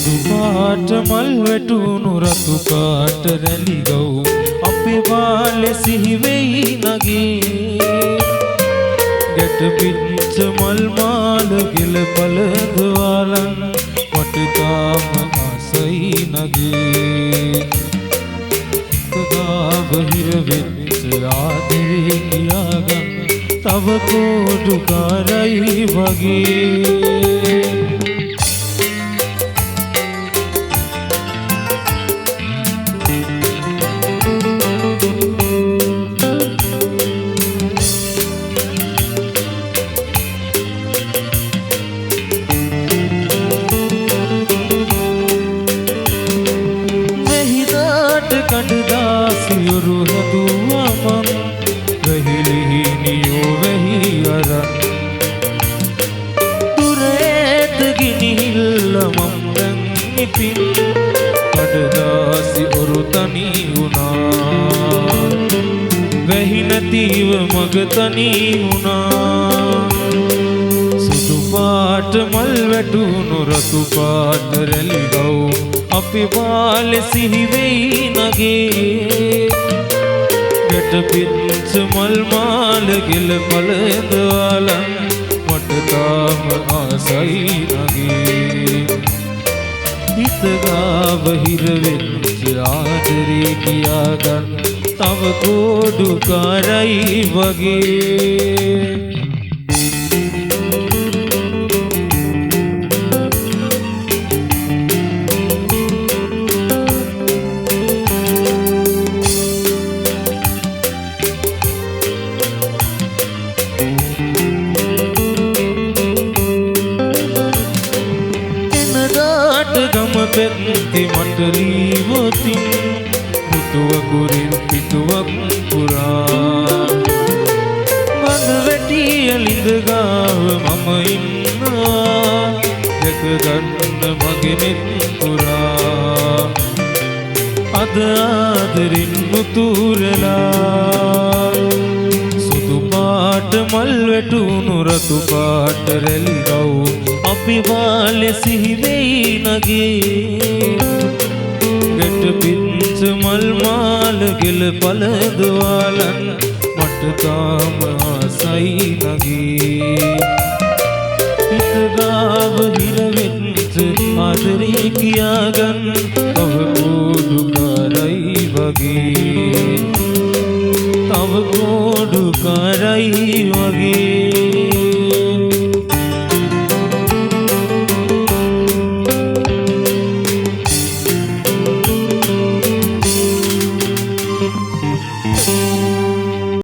පාට මල් වැටුණු රතු පාට රැලි ගව් අපේ බාලේ සිහි වෙයි නගේ ගැට පිච්ච මල් මාල ගෙල පළදවාලන් මට තාම ආසයි නගේ කගාව හිර වෙච්ච ආදරේ කියාගන්න තව කෝඩුකාරයි වගේ කඩදාසියුරු හදුවමන් වැහිලිහි නියෝ වැහි අරන් දුරේත ගිනිහිල්ල මම් දැන් ඉපින් කඩදාසියුරු තනි වුණා වැහි නැතිව මග තනි වුණා සුදු පාට මල් වැටුණු රතු පාට රැලි ගව් අපි බාලේ සිහි වෙයි නගේ ගැට පිච්ච මල් මාල ගෙල පළදවාලන් මට තාම ආසයි නගේ හිත ගාව හිර වෙච්ච ආදරේ කියාගන්න තව කෝඩුකාරයි වගේ ගම පෙත්ති මට ලීවොතින් මුතුවකුරින් පිටුවක් පුරා මඟ වැටිය ලිඳ ගාව මම ඉන්නවා දැක ගන්න මගේ නෙත් පුරා අද ආදරින් මුතුරලා සුදු පාට මල් වැටුණු රතු පාට රැලි ගව් අපි බාලේ සිහි වෙයි නගේ ගැට පිච්ච මල් මාල ගෙල පළදවාලන් මට තාම ආසයි නගේ හිත ගාව හිර වෙච්ච ආදරේ කියාගන්න තව කෝඩුකාරයි වගේ තව කෝඩුකාරයි වගේ